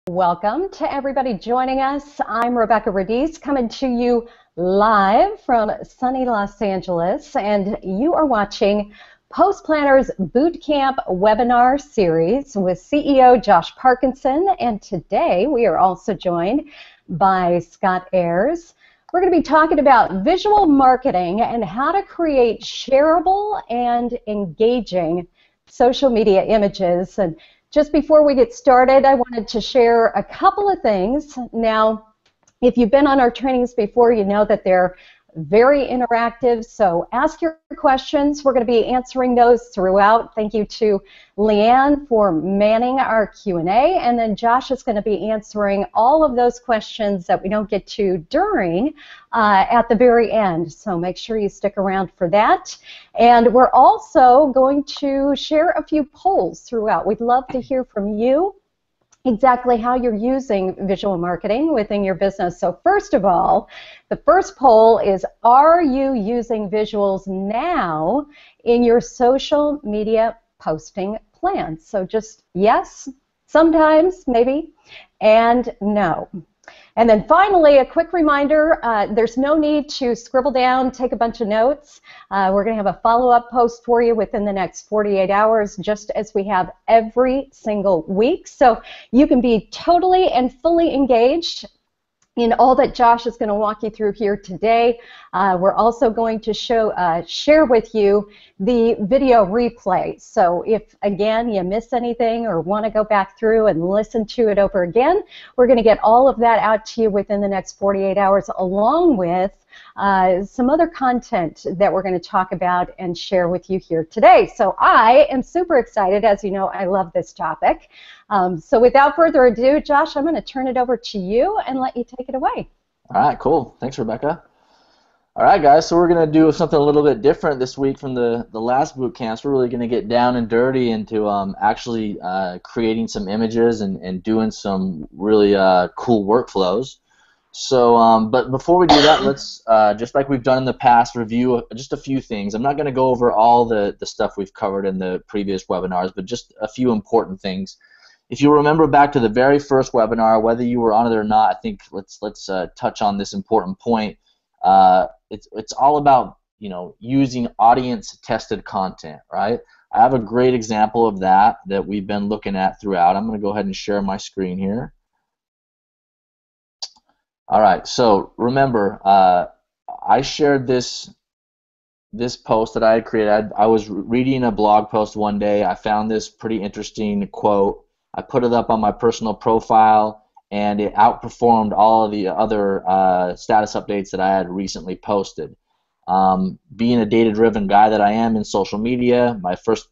Welcome to everybody joining us. I'm Rebecca Radice, coming to you live from sunny Los Angeles, and you are watching Post Planners Bootcamp webinar series with CEO Josh Parkinson, and today we are also joined by Scott Ayers. We're going to be talking about visual marketing and how to create shareable and engaging social media images. And just before we get started, I wanted to share a couple of things. Now, if you've been on our trainings before, you know that they're very interactive, so ask your questions. We're going to be answering those throughout. Thank you to Leanne for manning our Q&A, and then Josh is going to be answering all of those questions that we don't get to during at the very end, so make sure you stick around for that. And we're also going to share a few polls throughout. We'd love to hear from you exactly how you're using visual marketing within your business. So first of all, the first poll is, are you using visuals now in your social media posting plans? So just yes, sometimes, maybe, and no. And then finally, a quick reminder, there's no need to scribble down, take a bunch of notes. We're going to have a follow-up post for you within the next 48 hours, just as we have every single week. So you can be totally and fully engaged in all that Josh is going to walk you through here today. We're also going to share with you the video replay. So if, again, you miss anything or want to go back through and listen to it over again, we're going to get all of that out to you within the next 48 hours, along with some other content that we're going to talk about and share with you here today. So I am super excited. As you know, I love this topic. So without further ado, Josh, I'm going to turn it over to you and let you take it away. All right, cool. Thanks, Rebecca. All right, guys, so we're going to do something a little bit different this week from the last boot camps. We're really going to get down and dirty into actually creating some images and doing some really cool workflows. So, but before we do that, let's, just like we've done in the past, review just a few things. I'm not going to go over all the stuff we've covered in the previous webinars, but just a few important things. If you remember back to the very first webinar, whether you were on it or not, I think let's touch on this important point. It's all about, you know, using audience-tested content, right? I have a great example of that we've been looking at throughout. I'm going to go ahead and share my screen here. All right, so remember, I shared this post that I had created. I was reading a blog post one day. I found this pretty interesting quote. I put it up on my personal profile, and it outperformed all of the other status updates that I had recently posted. Being a data-driven guy that I am in social media, my first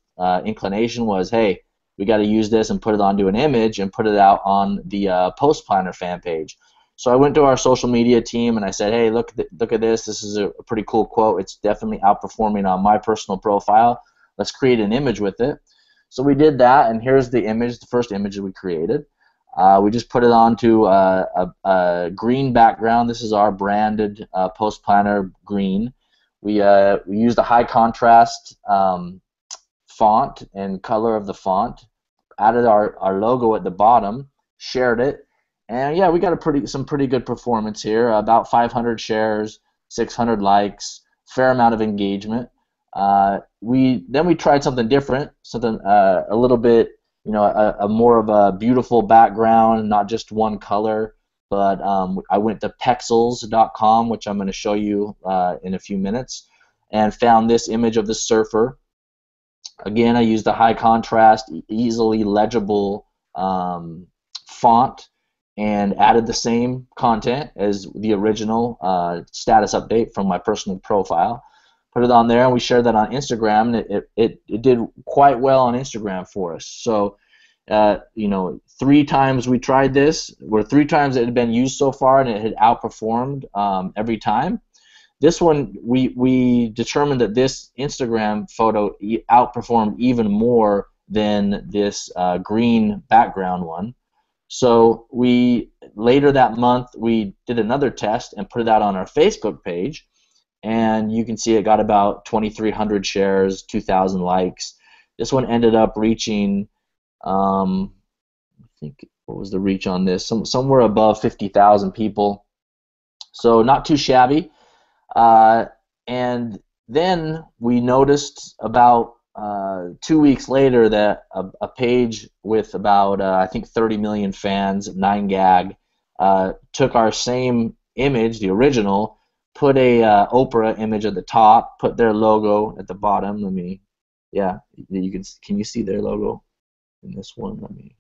inclination was, hey, we got to use this and put it onto an image and put it out on the Post Planner fan page. So I went to our social media team and I said, hey, look at this. This is a pretty cool quote. It's definitely outperforming on my personal profile. Let's create an image with it. So we did that, and here's the image, the first image that we created. We just put it onto a green background. This is our branded Post Planner green. We used a high contrast font and color of the font, added our logo at the bottom, shared it, and yeah, we got some pretty good performance here. About 500 shares, 600 likes, fair amount of engagement. Then we tried something different, something a little bit, you know, a more of a beautiful background, not just one color. But I went to Pexels.com, which I'm going to show you in a few minutes, and found this image of the surfer. Again, I used a high contrast, easily legible font, and added the same content as the original status update from my personal profile. Put it on there, and we shared that on Instagram, and it did quite well on Instagram for us. So, you know, 3 times we tried this, or 3 times it had been used so far, and it had outperformed every time. This one, we determined that this Instagram photo outperformed even more than this green background one. So later that month, we did another test and put it out on our Facebook page, and you can see it got about 2,300 shares, 2,000 likes. This one ended up reaching, I think, what was the reach on this? Somewhere above 50,000 people. So not too shabby. And then we noticed about 2 weeks later that a page with about I think 30 million fans, 9gag, took our same image, the original, put a Oprah image at the top, put their logo at the bottom. Can you see their logo in this one? Let me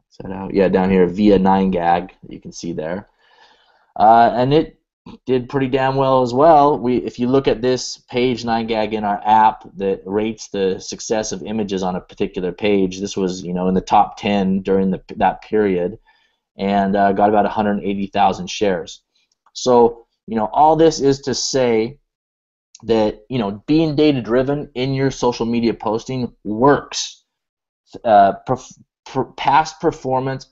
set out. Yeah, down here via 9gag, you can see there, and it did pretty damn well as well. If you look at this page 9gag in our app that rates the success of images on a particular page, this was in the top 10 during that period, and got about 180,000 shares. So all this is to say that being data driven in your social media posting works. Past performance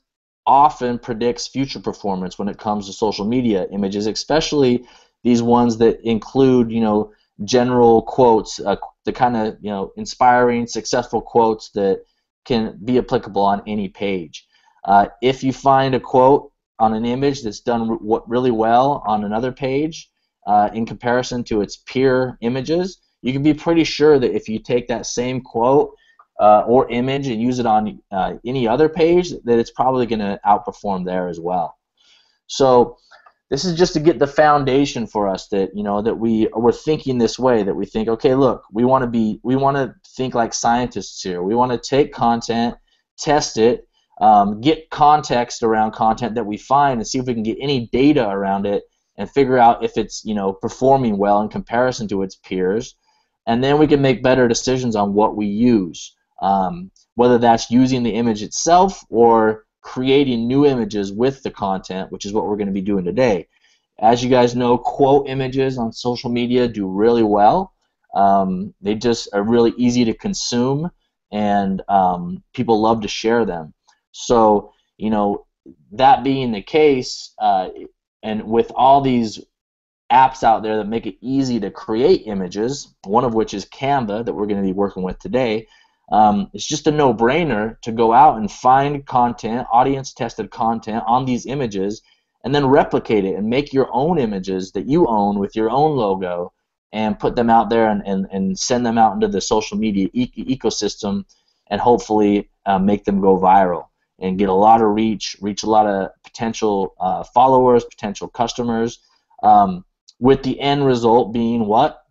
often predicts future performance when it comes to social media images, especially these ones that include general quotes, the kind of inspiring, successful quotes that can be applicable on any page. If you find a quote on an image that's done really well on another page in comparison to its peer images, you can be pretty sure that if you take that same quote or image and use it on any other page, that it's probably going to outperform there as well. So this is just to get the foundation for us that that we're thinking this way, that we think, okay, look, we want to think like scientists here. We want to take content, test it, get context around content that we find, and see if we can get any data around it and figure out if it's performing well in comparison to its peers, and then we can make better decisions on what we use. Whether that's using the image itself or creating new images with the content, which is what we're going to be doing today. As you guys know, quote images on social media do really well. They just are really easy to consume, and people love to share them. So, that being the case, and with all these apps out there that make it easy to create images, one of which is Canva that we're going to be working with today, it's just a no-brainer to go out and find content, audience-tested content on these images, and then replicate it and make your own images that you own with your own logo and put them out there and send them out into the social media ecosystem, and hopefully make them go viral and get a lot of reach a lot of potential followers, potential customers, with the end result being what?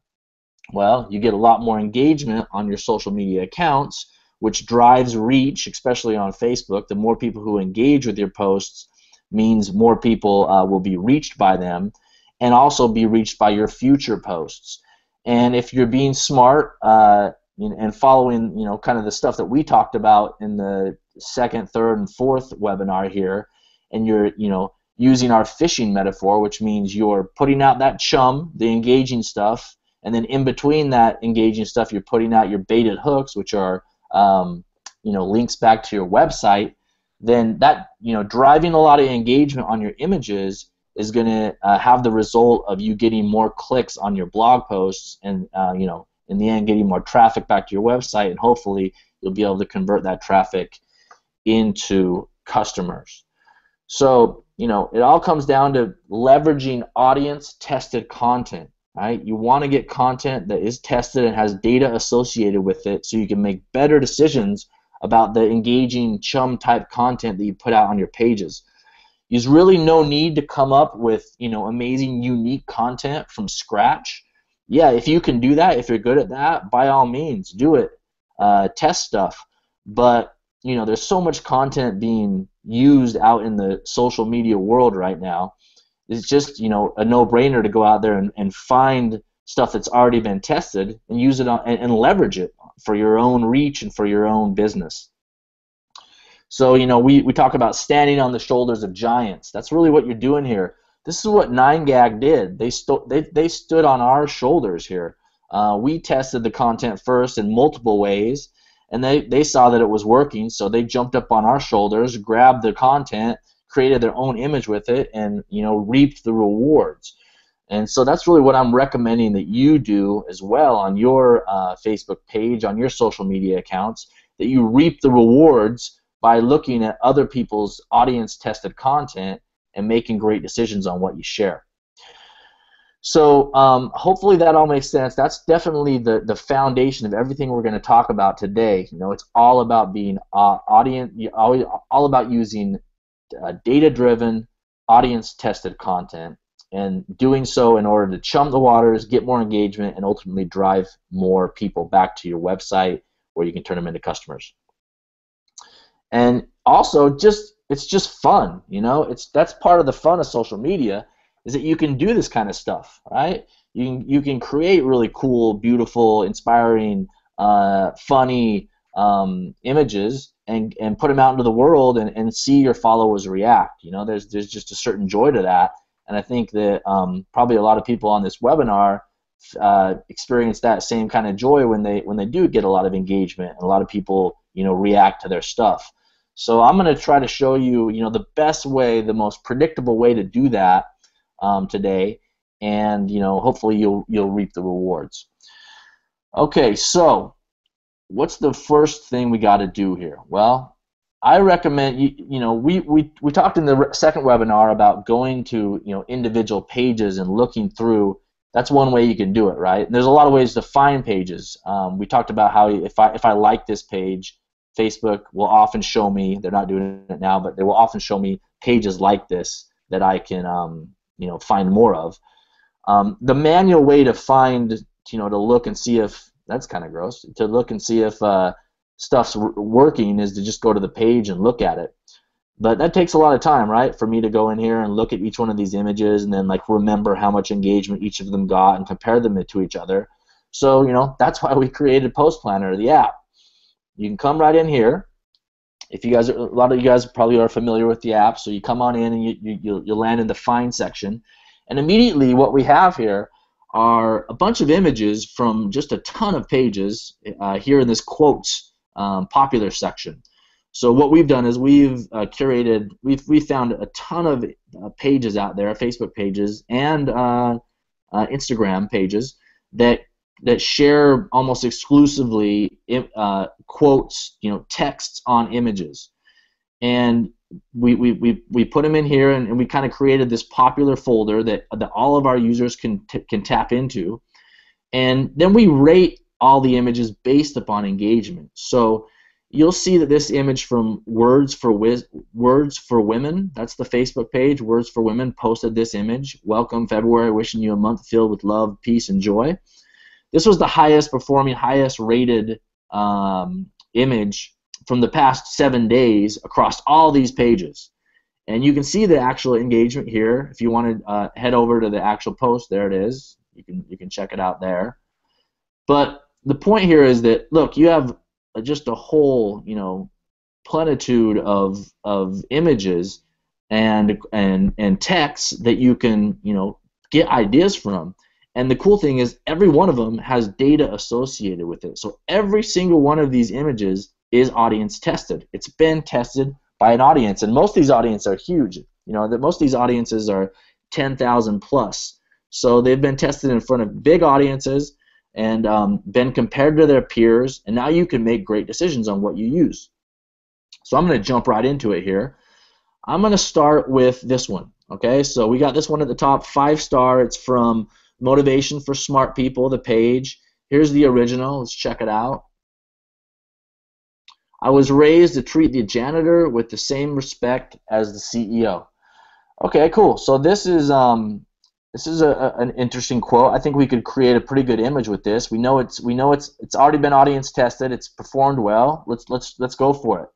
Well, you get a lot more engagement on your social media accounts, which drives reach, especially on Facebook. The more people who engage with your posts means more people will be reached by them, and also be reached by your future posts. And if you're being smart and following kind of the stuff that we talked about in the second, third, and fourth webinar here, and you're using our fishing metaphor, which means you're putting out that chum, the engaging stuff, and then in between that engaging stuff, you're putting out your baited hooks, which are links back to your website. Then that driving a lot of engagement on your images is going to have the result of you getting more clicks on your blog posts, and in the end, getting more traffic back to your website, and hopefully you'll be able to convert that traffic into customers. So it all comes down to leveraging audience-tested content. Right? You want to get content that is tested and has data associated with it, so you can make better decisions about the engaging chum type content that you put out on your pages. There's really no need to come up with amazing unique content from scratch. Yeah, if you can do that, if you're good at that, by all means do it. Test stuff. But there's so much content being used out in the social media world right now. It's just a no-brainer to go out there and find stuff that's already been tested and use it and leverage it for your own reach and for your own business. So we talk about standing on the shoulders of giants. That's really what you're doing here. This is what 9gag did. They stood on our shoulders here. We tested the content first in multiple ways, and they saw that it was working, so they jumped up on our shoulders, grabbed the content, created their own image with it, and reaped the rewards. And so that's really what I'm recommending that you do as well on your Facebook page, on your social media accounts, that you reap the rewards by looking at other people's audience-tested content and making great decisions on what you share. So hopefully that all makes sense. That's definitely the foundation of everything we're going to talk about today. You know, it's all about being all about using data-driven, audience-tested content, and doing so in order to chum the waters, get more engagement, and ultimately drive more people back to your website where you can turn them into customers. And also, it's just fun. You know, that's part of the fun of social media, is that you can do this kind of stuff, right? You can create really cool, beautiful, inspiring, funny images and put them out into the world and see your followers react. You know, there's just a certain joy to that, and I think that probably a lot of people on this webinar experience that same kind of joy when they do get a lot of engagement and a lot of people, you know, react to their stuff. So I'm going to try to show you, you know, the best way, the most predictable way to do that today, and you know, hopefully you'll reap the rewards. Okay, so what's the first thing we got to do here? Well, I recommend you know, we talked in the second webinar about going to, you know, individual pages and looking through. That's one way you can do it, right? And there's a lot of ways to find pages. We talked about how if I like this page, Facebook will often show me, they're not doing it now, but they will often show me pages like this that I can you know, find more of. The manual way to find, you know, to look and see if, that's kind of gross, to look and see if stuff's working is to just go to the page and look at it. But that takes a lot of time, right, for me to go in here and look at each one of these images and then like remember how much engagement each of them got and compare them to each other. So, you know, that's why we created Post Planner, the app. You can come right in here. If you guys, a lot of you guys probably are familiar with the app, so you come on in and you'll land in the Find section, and immediately what we have here are a bunch of images from just a ton of pages here in this quotes popular section. So what we've done is we've curated, we found a ton of pages out there, Facebook pages and Instagram pages that share almost exclusively quotes, you know, texts on images, and we put them in here, and we kind of created this popular folder that all of our users can tap into, and then we rate all the images based upon engagement. So you'll see that this image from Words for Women, that's the Facebook page, Words for Women, posted this image. Welcome February, wishing you a month filled with love, peace, and joy. This was the highest performing, highest rated image from the past 7 days across all these pages. And you can see the actual engagement here. If you want to head over to the actual post, there it is. You can check it out there. But the point here is that, look, you have just a whole, you know, plenitude of images and text that you can, you know, get ideas from. And the cool thing is every one of them has data associated with it. So every single one of these images is audience tested. It's been tested by an audience, and most of these audiences are huge. You know, that most of these audiences are 10,000 plus. So they've been tested in front of big audiences and been compared to their peers, and now you can make great decisions on what you use. So I'm going to jump right into it here. I'm going to start with this one. Okay, so we got this one at the top, 5-star. It's from Motivation for Smart People, the page. Here's the original. Let's check it out. I was raised to treat the janitor with the same respect as the CEO. Okay, cool. So this is an interesting quote. I think we could create a pretty good image with this. We know it's already been audience tested. It's performed well. Let's go for it.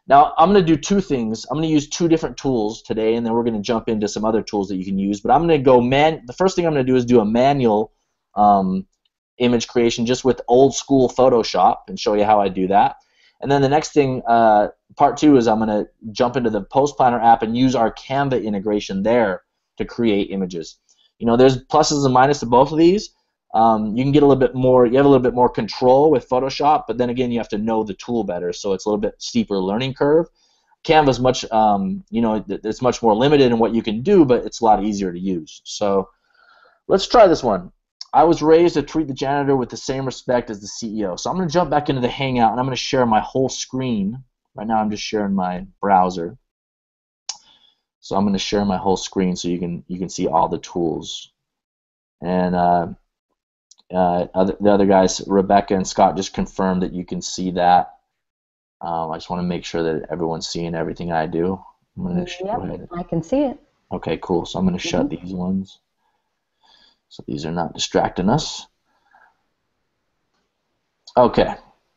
Now I'm going to do two things. I'm going to use two different tools today, and then we're going to jump into some other tools that you can use. But I'm going to go the first thing I'm going to do is do a manual image creation just with old school Photoshop and show you how I do that. And then the next thing, part two, is I'm going to jump into the Post Planner app and use our Canva integration there to create images. You know, there's pluses and minuses to both of these. You can get a little bit more. You have a little bit more control with Photoshop, but then again, you have to know the tool better, so it's a little bit steeper learning curve. Canva's much, you know, it's much more limited in what you can do, but it's a lot easier to use. So let's try this one. I was raised to treat the janitor with the same respect as the CEO. So I'm going to jump back into the Hangout, and I'm going to share my whole screen Right now I'm just sharing my browser. So I'm going to share my whole screen so you can see all the tools. And the other guys, Rebecca and Scott, just confirmed that you can see that. I just want to make sure that everyone's seeing everything I do. I'm going to go ahead. I can see it. Okay, cool. So I'm going to shut these ones. So these are not distracting us. Okay.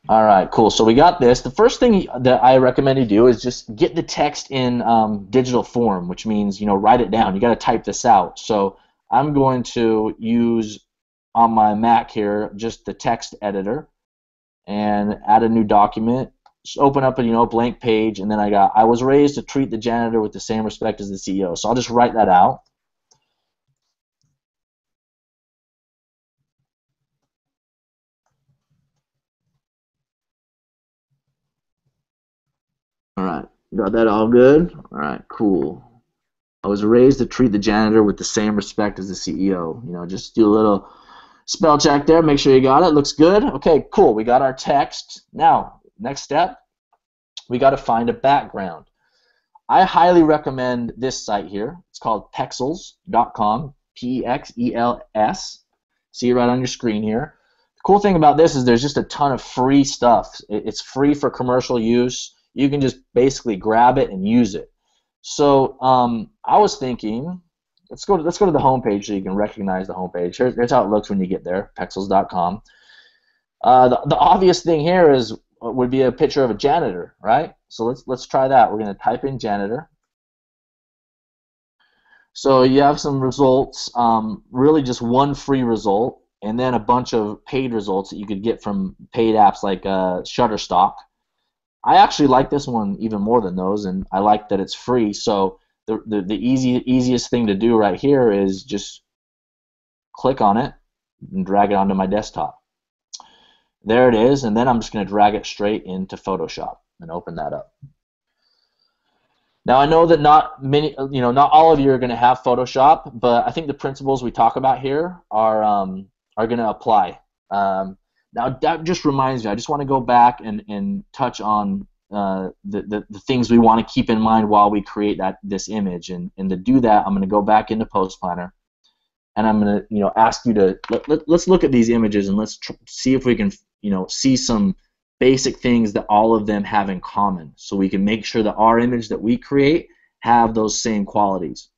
All right, cool. So we got this. The first thing that I recommend you do is just get the text in digital form, which means, write it down. You got to type this out. So I'm going to use on my Mac here just the text editor and add a new document. Just open up a blank page, and then I was raised to treat the janitor with the same respect as the CEO. So I'll just write that out. All right, got that all good? All right, cool. I was raised to treat the janitor with the same respect as the CEO. Just do a little spell check there, make sure you got it. Looks good. Okay, cool. We got our text. Now, next step, we got to find a background. I highly recommend this site here. It's called Pexels.com, P-E-X-E-L-S. See it right on your screen here. The cool thing about this is there's just a ton of free stuff. It's free for commercial use. You can just basically grab it and use it. So I was thinking, let's go to the homepage so you can recognize the homepage. Here's how it looks when you get there, Pexels.com. The obvious thing here would be a picture of a janitor, right? So let's try that. We're going to type in janitor. So you have some results, really just one free result, and then a bunch of paid results that you could get from paid apps like Shutterstock. I actually like this one even more than those, and I like that it's free. So the easiest thing to do right here is just click on it and drag it onto my desktop. There it is, and then I'm just going to drag it straight into Photoshop and open that up. Now I know that not all of you are going to have Photoshop, but I think the principles we talk about here are going to apply. Now that just reminds me, I just want to go back and touch on the things we want to keep in mind while we create this image. And to do that, I'm going to go back into Post Planner, and I'm going to ask you to let's look at these images and let's see if we can see some basic things that all of them have in common, so we can make sure that our image that we create have those same qualities.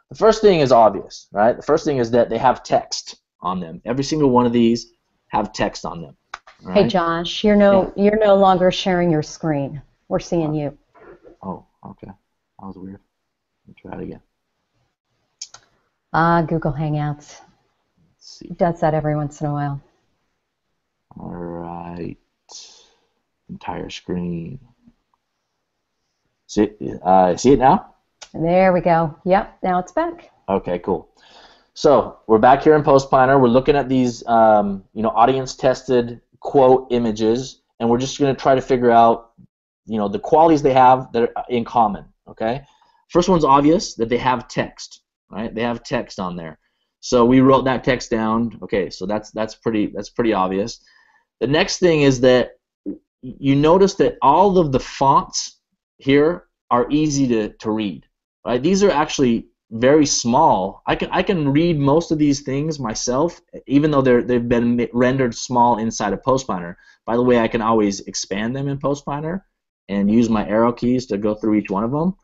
The first thing is obvious, right? The first thing is that they have text on them. Every single one of these have text on them. Right? Hey Josh, you're no longer sharing your screen. We're seeing you. Oh, okay. That was weird. Let me try it again. Google Hangouts. Let's see. It does that every once in a while. All right. Entire screen. See it now? There we go. Yep. Now it's back. Okay. Cool. So we're back here in Post Planner. We're looking at these, audience-tested quote images, and we're just going to try to figure out, the qualities they have that are in common. Okay. First one's obvious, that they have text. Right? They have text on there. So we wrote that text down. Okay. So that's pretty obvious. The next thing is that you notice that all of the fonts here are easy to read. Right? These are actually very small. I can read most of these things myself, even though they've been rendered small inside of Post Planner. By the way, I can always expand them in Post Planner and use my arrow keys to go through each one of them.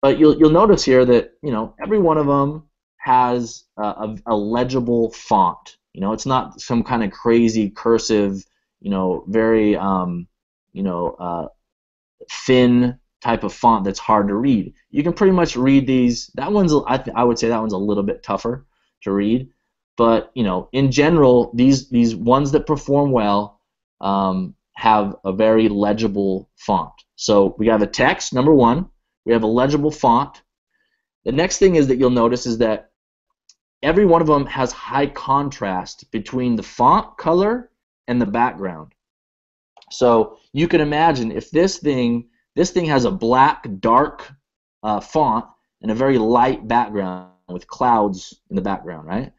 But you'll notice here that every one of them has a legible font. It's not some kind of crazy cursive, very thin type of font that's hard to read. You can pretty much read these. That one's, I would say that one's a little bit tougher to read, but in general, these ones that perform well have a very legible font. So we have a text, number one. We have a legible font. The next thing is that you'll notice is that every one of them has high contrast between the font color and the background. So you can imagine if this thing has a black, dark font and a very light background with clouds in the background, right?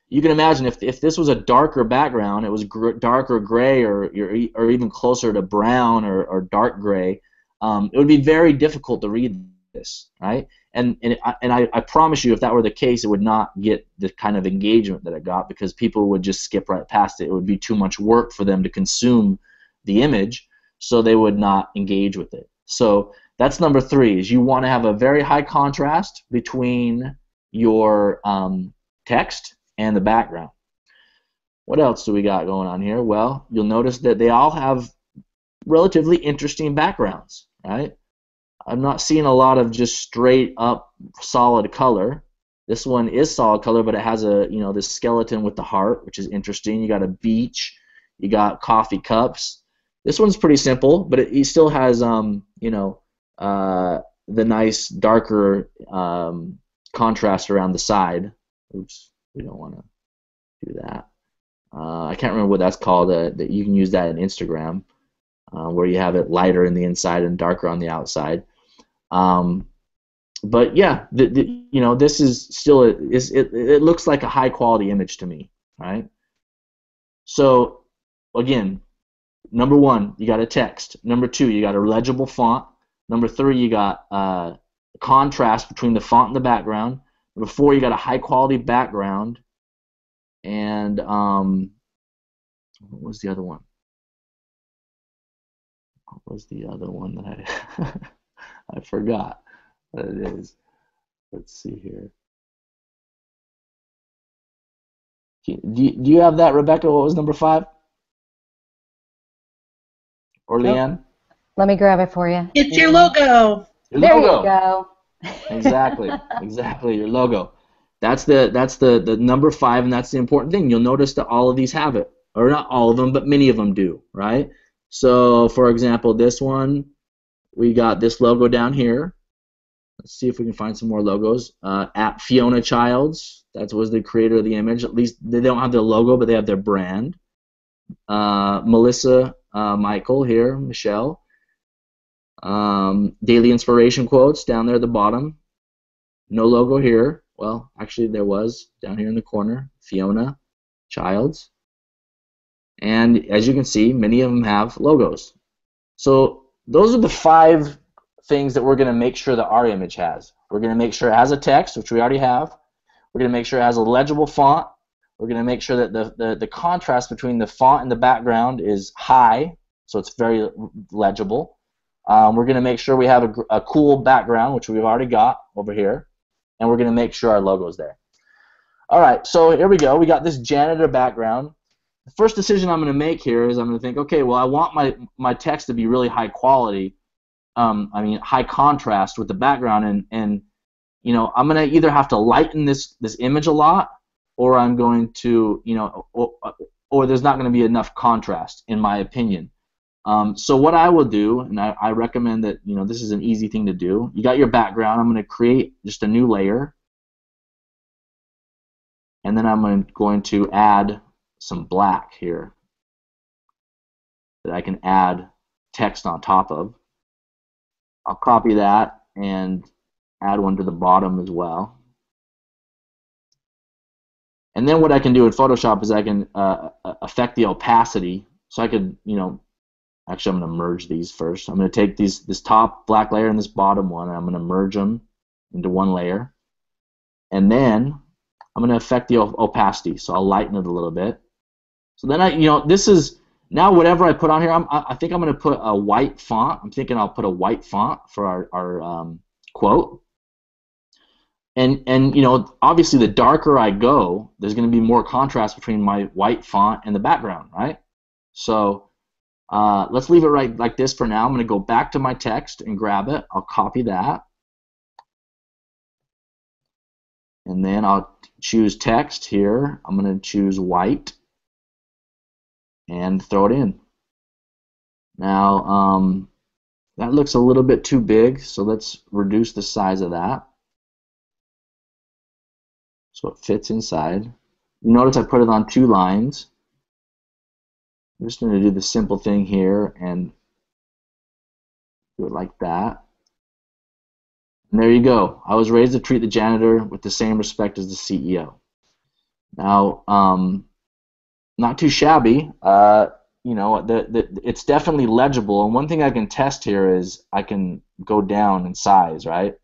you can imagine if this was a darker background, it was darker gray or even closer to brown or dark gray, it would be very difficult to read this, right? And I promise you, if that were the case, it would not get the kind of engagement that it got, because people would just skip right past it. It would be too much work for them to consume the image, so they would not engage with it. So that's number 3, is you want to have a very high contrast between your text and the background. What else do we got going on here? Well, you'll notice that they all have relatively interesting backgrounds, right? I'm not seeing a lot of just straight up solid color. This one is solid color, but it has a, this skeleton with the heart, which is interesting. You got a beach, you got coffee cups. This one's pretty simple, but it still has the nice darker contrast around the side. Oops, we don't want to do that. I can't remember what that's called. That you can use that in Instagram, where you have it lighter in the inside and darker on the outside. But yeah, this is still it looks like a high quality image to me, right? So again, number 1, you got a text. Number 2, you got a legible font. Number 3, you got contrast between the font and the background. Number 4, you got a high quality background. And what was the other one? What was the other one that I I forgot what it is. Let's see here. Do you have that, Rebecca? What was number 5? Or Leanne? Let me grab it for you. It's your logo. Your there logo. You go. Exactly, your logo. That's the number 5, and that's the important thing. You'll notice that all of these have it, or not all of them, but many of them do, right? So, for example, this one, we got this logo down here. Let's see if we can find some more logos. At Fiona Childs, that was the creator of the image. At least they don't have their logo, but they have their brand. Melissa Michael here, Michelle. Daily inspiration quotes down there at the bottom. No logo here. Well, actually there was down here in the corner. Fiona Childs. And as you can see, many of them have logos. So those are the 5 things that we're going to make sure that our image has. We're going to make sure it has a text, which we already have. We're going to make sure it has a legible font. We're going to make sure that the contrast between the font and the background is high, so it's very legible. We're going to make sure we have a cool background, which we've already got over here. And we're going to make sure our logo's there. All right, so here we go. We got this janitor background. The first decision I'm going to make here is I'm going to think, okay, well, I want my text to be really high quality. High contrast with the background, and I'm going to either have to lighten this image a lot, or I'm going to, or there's not going to be enough contrast, in my opinion. So what I will do, and I recommend that, this is an easy thing to do. You got your background. I'm going to create just a new layer, and then I'm going to add some black here that I can add text on top of. I'll copy that and add one to the bottom as well. And then what I can do in Photoshop is I can affect the opacity. So I could, actually I'm going to merge these first. I'm going to take this top black layer and this bottom one, and I'm going to merge them into one layer. And then I'm going to affect the opacity. So I'll lighten it a little bit. So then this is, now whatever I put on here, I think I'm going to put a white font. I'm thinking I'll put a white font for our quote. And obviously the darker I go, there's going to be more contrast between my white font and the background, right? So let's leave it right like this for now. I'm going to go back to my text and grab it. I'll copy that. And then I'll choose text here. I'm going to choose white and throw it in. Now that looks a little bit too big, so let's reduce the size of that so it fits inside. You notice I put it on 2 lines. I'm just going to do the simple thing here and do it like that. And there you go. I was raised to treat the janitor with the same respect as the CEO. Now, not too shabby. You know, it's definitely legible. And one thing I can test here is I can go down in size, right?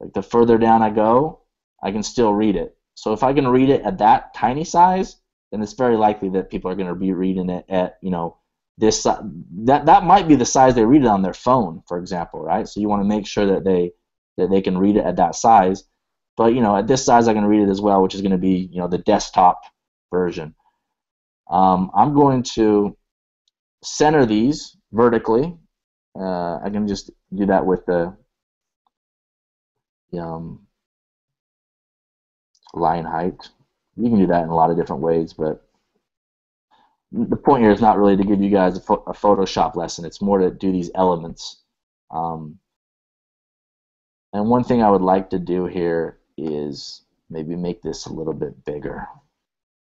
Like the further down I go, I can still read it. So if I can read it at that tiny size, then it's very likely that people are going to be reading it at, you know, that might be the size they read it on their phone, for example, right? So you want to make sure that they can read it at that size. But you know, at this size, I can read it as well, which is going to be, you know, the desktop version. I'm going to center these vertically. I can just do that with the um, line height. You can do that in a lot of different ways, but the point here is not really to give you guys a Photoshop lesson. It's more to do these elements. Um, and one thing I would like to do here is maybe make this a little bit bigger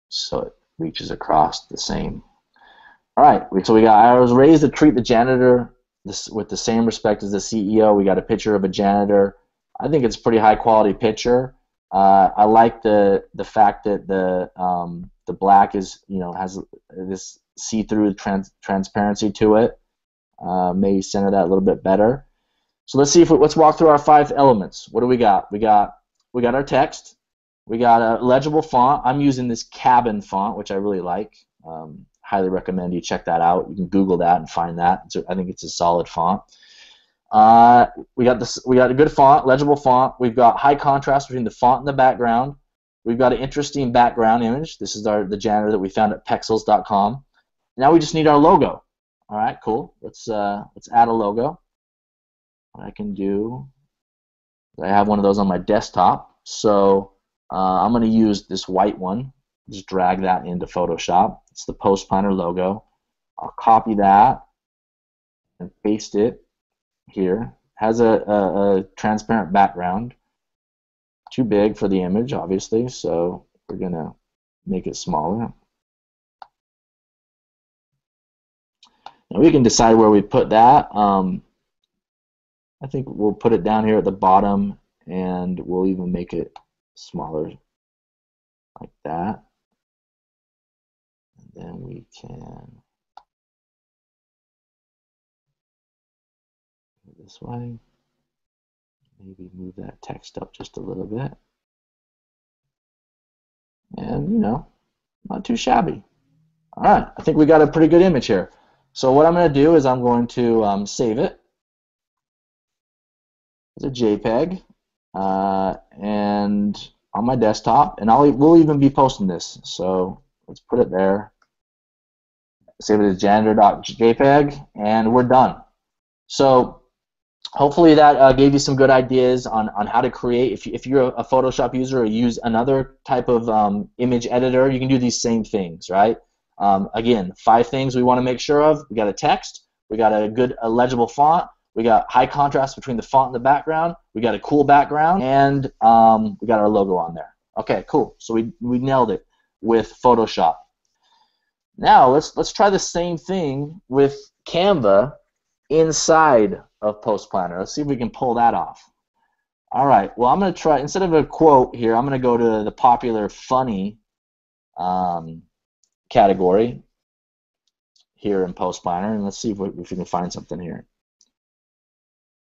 so it reaches across the same. All right, so we got, I was raised to treat the janitor with the same respect as the CEO. We got a picture of a janitor. I think it's a pretty high quality picture. I like the fact that the black is, you know, has this see-through transparency to it. Maybe center that a little bit better. So let's see if let's walk through our 5 elements. What do we got? We got our text. We got a legible font. I'm using this Cabin font, which I really like. Highly recommend you check that out. You can Google that and find that. I think it's a solid font. We got this. We got a good font, legible font. We've got high contrast between the font and the background. We've got an interesting background image. This is the janitor that we found at Pexels.com. Now we just need our logo. All right, cool. Let's add a logo. What I can do, I have one of those on my desktop, so I'm going to use this white one. Just drag that into Photoshop. It's the Post Planner logo. I'll copy that and paste it here. Has a transparent background. Too big for the image, obviously, so we're going to make it smaller. Now we can decide where we put that. I think we'll put it down here at the bottom, and we'll even make it smaller like that. And then we can go this way. Maybe move that text up just a little bit. And, you know, not too shabby. All right, I think we got a pretty good image here. So what I'm going to do is I'm going to save it as a JPEG and on my desktop, and we'll even be posting this. So let's put it there. Save it as janitor.jpg, and we're done. So hopefully that gave you some good ideas on how to create. If you're a Photoshop user or use another type of image editor, you can do these same things, right? Again, 5 things we want to make sure of. We got a text, we got a legible font, we got high contrast between the font and the background, we got a cool background, and we got our logo on there. Okay, cool. So we nailed it with Photoshop. Now let's try the same thing with Canva inside of Post Planner. Let's see if we can pull that off. All right. Well, I'm going to try, instead of a quote here, I'm going to go to the popular funny category here in Post Planner, and let's see if we can find something here.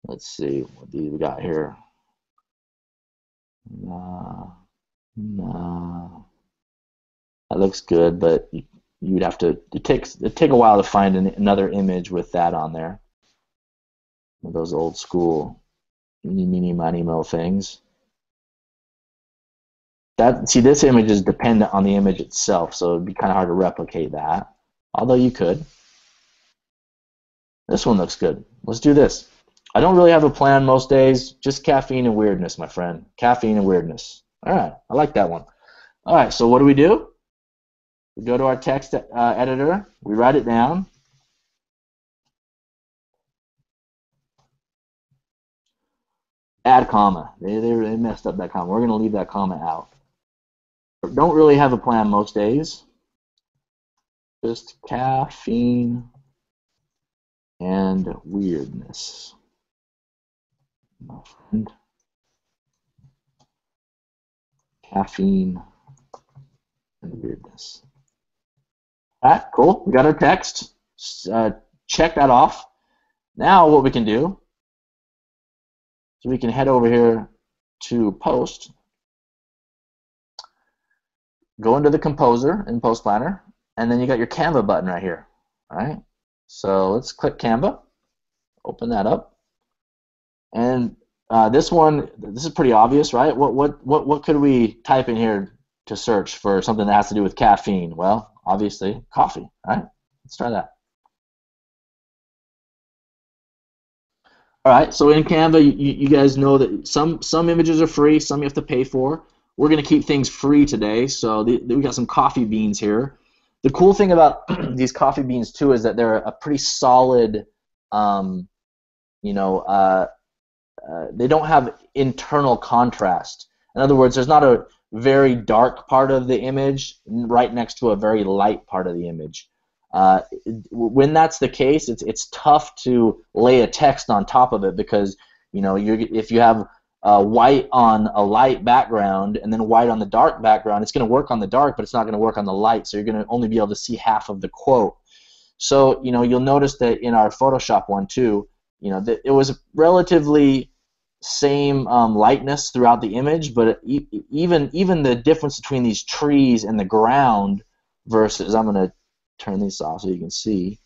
Let's see what we got here. Nah. That looks good, but you'd have to. It take a while to find another image with that on there. Those old school meeny, miny, mo things. See, this image is dependent on the image itself, so it'd be kind of hard to replicate that. Although you could. This one looks good. Let's do this. I don't really have a plan most days. Just caffeine and weirdness, my friend. Caffeine and weirdness. All right, I like that one. All right, so what do? We go to our text editor. We write it down. Add comma. They messed up that comma. We're going to leave that comma out. Don't really have a plan most days. Just caffeine and weirdness. My friend. Caffeine and weirdness. All right, cool. We got our text. Check that off. Now what we can do is we can head over here to Post, go into the Composer in Post Planner, and then you got your Canva button right here. All right. So let's click Canva. Open that up. And this is pretty obvious, right? What could we type in here to search for something that has to do with caffeine? Well, obviously, coffee, right? Let's try that. All right, so in Canva, you guys know that some images are free, some you have to pay for. We're going to keep things free today, so we got some coffee beans here. The cool thing about these coffee beans, too, is that they're a pretty solid, they don't have internal contrast. In other words, there's not a very dark part of the image right next to a very light part of the image. When that's the case, it's tough to lay a text on top of it because if you have white on a light background and then white on the dark background, it's going to work on the dark, but it's not going to work on the light. So you're going to only be able to see half of the quote. So you'll notice that in our Photoshop one too, that it was relatively same lightness throughout the image, but even the difference between these trees and the ground versus, I'm going to turn these off so you can see,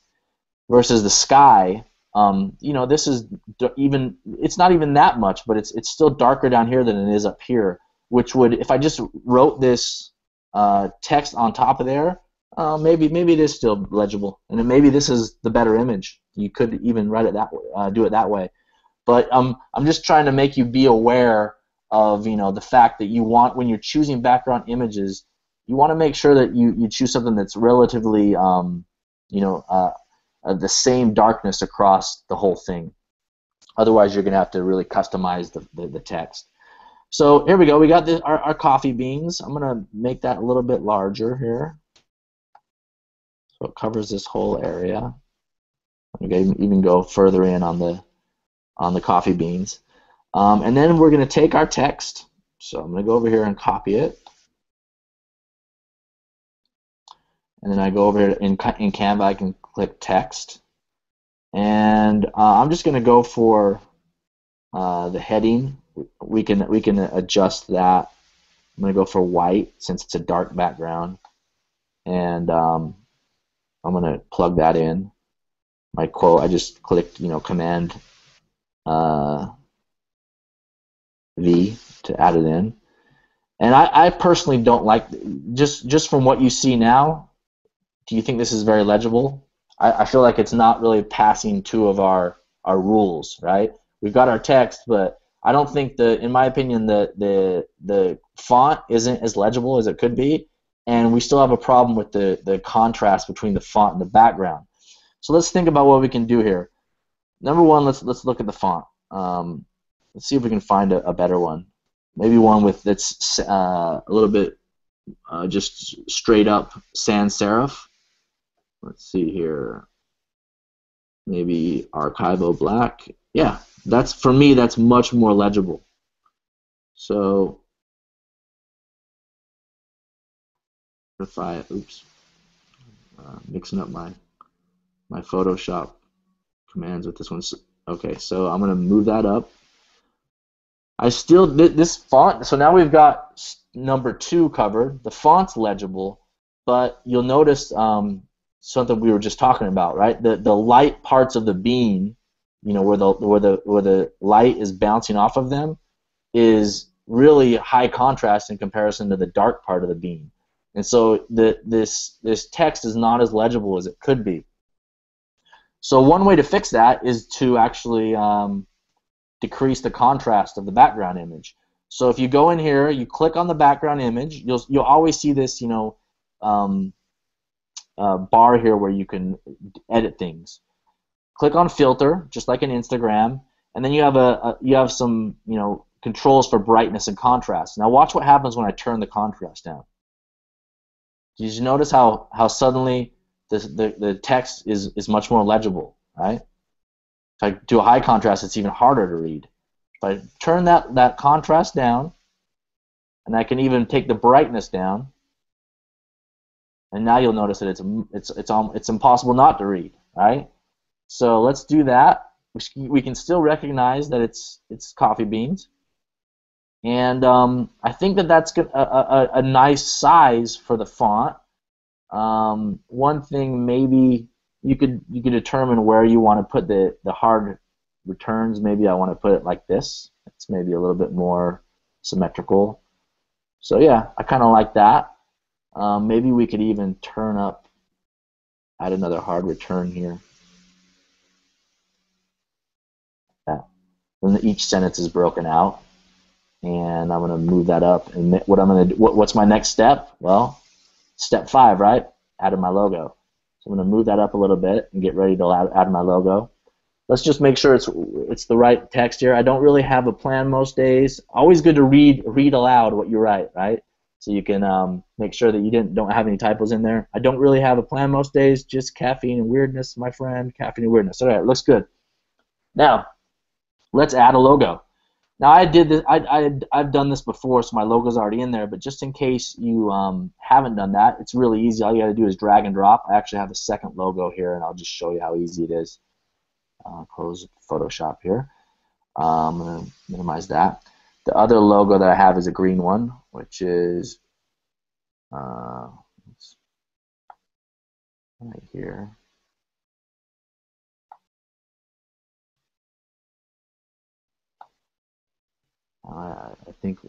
versus the sky, this is it's not even that much, but it's still darker down here than it is up here, which would, if I just wrote this text on top of there, maybe it is still legible, and maybe this is the better image. You could even write it that way, do it that way. But I'm just trying to make you be aware of the fact that you want, when you're choosing background images, you want to make sure that you choose something that's relatively the same darkness across the whole thing. Otherwise, you're going to have to really customize the text. So here we go. We got our coffee beans. I'm going to make that a little bit larger here, so it covers this whole area. I'm going to even go further in on the coffee beans. And then we're going to take our text. So I'm going to go over here and copy it. And then I go over here in Canva, I can click text. And I'm just going to go for the heading. We can adjust that. I'm going to go for white since it's a dark background. And I'm going to plug that in. My quote, I just clicked, Command V to add it in. And I personally don't like, just from what you see now, do you think this is very legible? I feel like it's not really passing two of our rules, right? We've got our text, but I don't think in my opinion, the font isn't as legible as it could be, and we still have a problem with the contrast between the font and the background. So let's think about what we can do here. Number one, let's look at the font. Let's see if we can find a better one. Maybe one that's a little bit just straight up sans serif. Let's see here. Maybe Archivo Black. Yeah, for me that's much more legible. So if I mixing up my Photoshop commands with this one. Okay, so I'm gonna move that up. I still this font. So now we've got number 2 covered. The font's legible, but you'll notice something we were just talking about, right? The light parts of the bean, where the light is bouncing off of them, is really high contrast in comparison to the dark part of the bean, and so this text is not as legible as it could be. So one way to fix that is to actually decrease the contrast of the background image. So if you go in here, you click on the background image, you'll always see this bar here where you can edit things. Click on filter, just like in Instagram, and then you have some controls for brightness and contrast. Now watch what happens when I turn the contrast down. Did you notice how suddenly the text is much more legible, right? If I do a high contrast, it's even harder to read. If I turn that contrast down, and I can even take the brightness down, and now you'll notice that it's impossible not to read, right? So let's do that. We can still recognize that it's coffee beans, and I think that that's a nice size for the font. One thing maybe you could determine where you want to put the hard returns. Maybe I want to put it like this. It's maybe a little bit more symmetrical. So yeah, I kind of like that. Maybe we could even add another hard return here. Yeah. Then each sentence is broken out, and I'm going to move that up. And what's my next step? Well, step 5, right? Added my logo. So I'm going to move that up a little bit and get ready to add my logo. Let's just make sure it's the right text here. I don't really have a plan most days. Always good to read aloud what you write, right? So you can make sure that you don't have any typos in there. I don't really have a plan most days. Just caffeine and weirdness, my friend. Caffeine and weirdness. All right, looks good. Now, let's add a logo. Now I did this. I've done this before, so my logo's already in there. But just in case you haven't done that, it's really easy. All you got to do is drag and drop. I actually have a second logo here, and I'll just show you how easy it is. Close Photoshop here. I'm going to minimize that. The other logo that I have is a green one, which is right here. I think.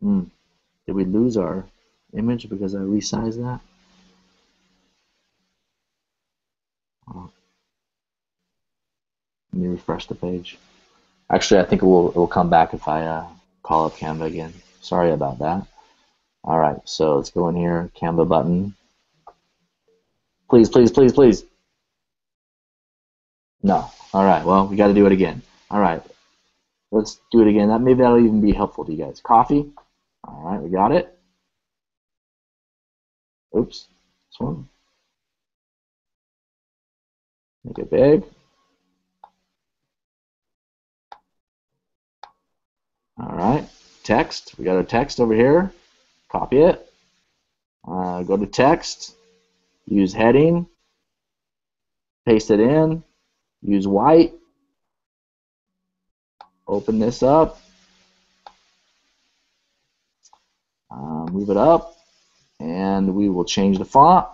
Did we lose our image because I resized that? Oh. Let me refresh the page. Actually, I think it will come back if I call up Canva again. Sorry about that. All right, so let's go in here, Canva button. Please, please, please, please. No. All right, well, we got to do it again. All right, let's do it again. Maybe that'll even be helpful to you guys. Coffee. All right, we got it. Oops, this one. Make it big. All right, text. We got our text over here. Copy it. Go to text. Use heading. Paste it in. Use white. Open this up. Move it up. And we will change the font.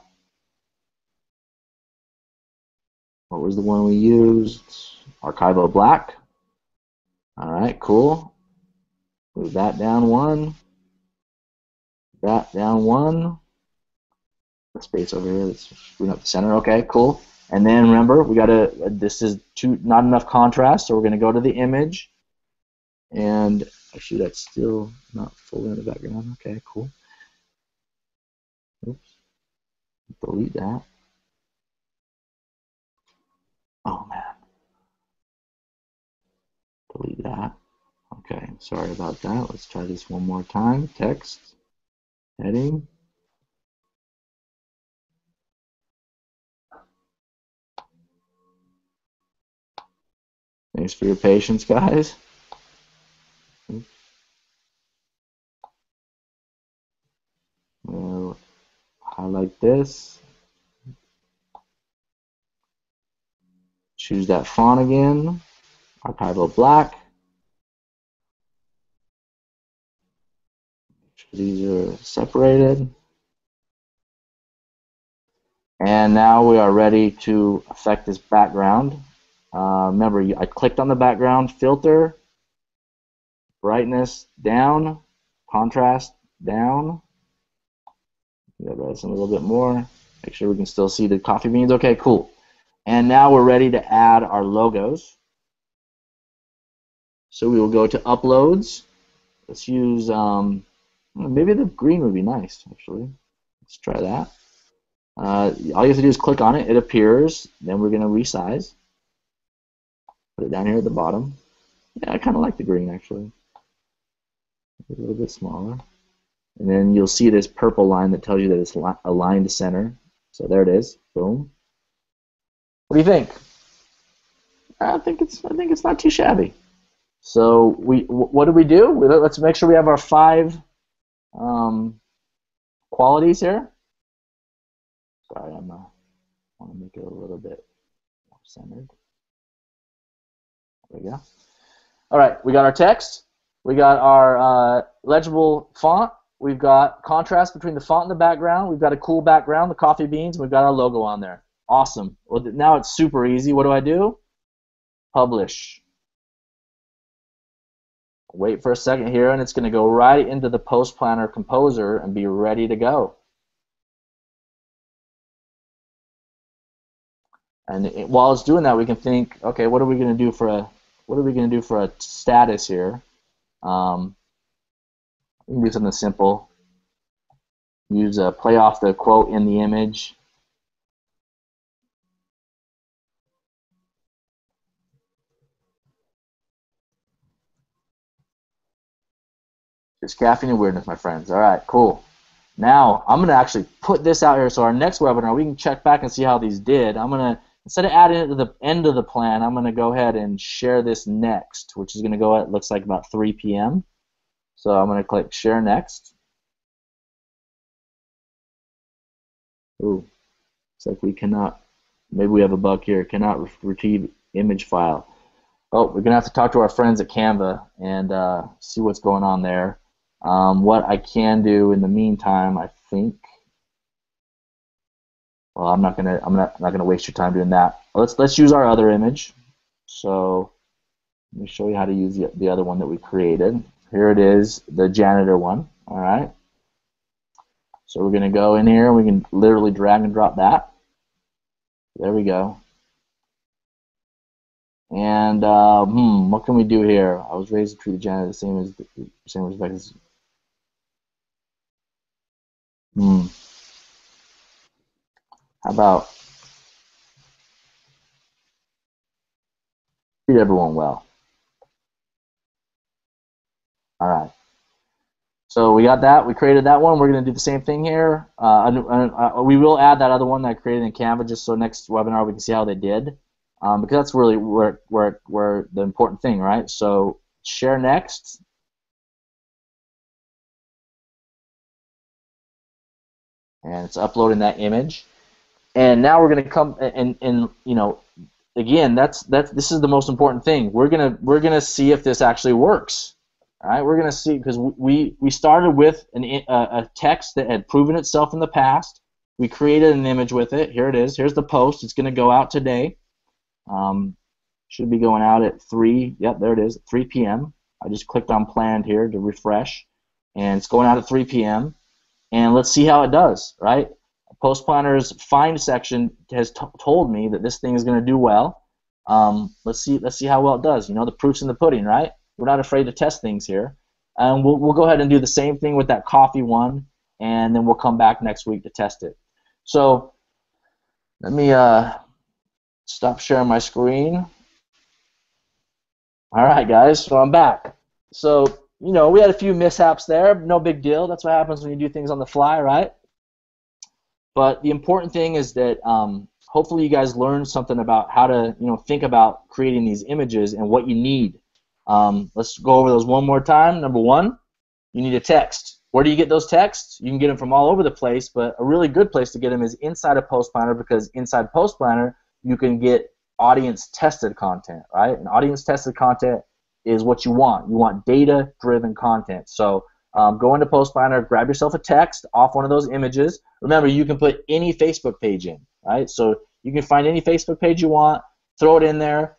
What was the one we used? Archivo Black. All right, cool. Move that down one. That down one. Space over here. Let's bring up the center. Okay, cool. And then remember, this is not enough contrast, so we're gonna go to the image. And actually, that's still not fully in the background. Okay, cool. Oops. Delete that. Oh man. Delete that. Okay, sorry about that. Let's try this one more time. Text, heading. Thanks for your patience, guys. We'll highlight this. Choose that font again. Archival Black. These are separated. And now we are ready to affect this background. Remember, I clicked on the background, filter, brightness down, contrast down. This a little bit more. Make sure we can still see the coffee beans. Okay, cool. And now we're ready to add our logos. So we will go to Uploads. Let's use, maybe the green would be nice, actually. Let's try that. All you have to do is click on it. It appears. Then we're going to resize. Put it down here at the bottom. Yeah, I kind of like the green, actually. A little bit smaller. And then you'll see this purple line that tells you that it's aligned to center. So there it is. Boom. What do you think? I think it's not too shabby. So what do? Let's make sure we have our 5 um, qualities here. Sorry, I want to make it a little bit more centered. There we go. All right, we got our text. We got our legible font. We've got contrast between the font and the background. We've got a cool background, the coffee beans, and we've got our logo on there. Awesome. Well, now it's super easy. What do? Publish. Wait for a second here, and it's going to go right into the Post Planner Composer and be ready to go. And while it's doing that, we can think, okay, what are we going to do for a status here? We can do something simple. Use play off the quote in the image. Just caffeine and weirdness, my friends. All right, cool. Now I'm going to actually put this out here so our next webinar we can check back and see how these did. I'm going to, instead of adding it to the end of the plan, I'm going to go ahead and share this next, which is going to go at, looks like about 3 p.m. So I'm going to click share next. Ooh, it's like we cannot, maybe we have a bug here, cannot retrieve image file. Oh, we're going to have to talk to our friends at Canva and see what's going on there. What I can do in the meantime, I think, well, I'm not gonna waste your time doing that. Let's use our other image. So let me show you how to use the other one that we created. Here it is, the janitor one. All right. So we're gonna go in here and we can literally drag and drop that. There we go. And what can we do here? I was raised to treat the janitor the same respect as. How about treat everyone well? All right. So we got that. We created that one. We're going to do the same thing here. We will add that other one that I created in Canva just so next webinar we can see how they did. Because that's really where the important thing, right? So share next. And it's uploading that image. And now we're going to come and you know, again, this is the most important thing. We're gonna see if this actually works. All right, we're gonna see because we started with a text that had proven itself in the past. We created an image with it. Here it is. Here's the post. It's gonna go out today. Should be going out at 3. Yep, there it is. 3 p.m. I just clicked on planned here to refresh, and it's going out at 3 p.m. And let's see how it does. Right. Post Planner's find section has told me that this thing is going to do well. Let's see how well it does. You know, the proof's in the pudding, right? We're not afraid to test things here. And we'll go ahead and do the same thing with that coffee one, and then we'll come back next week to test it. So let me stop sharing my screen. All right, guys, so I'm back. So, you know, we had a few mishaps there. No big deal. That's what happens when you do things on the fly, right? But the important thing is that hopefully you guys learned something about how to, you know, think about creating these images and what you need. Let's go over those one more time. Number one, you need a text. Where do you get those texts? You can get them from all over the place, but a really good place to get them is inside of Post Planner, because inside Post Planner you can get audience-tested content, right? And audience-tested content is what you want. You want data-driven content. So go into Post Planner, grab yourself a text off one of those images. Remember, you can put any Facebook page in, right? So you can find any Facebook page you want, throw it in there,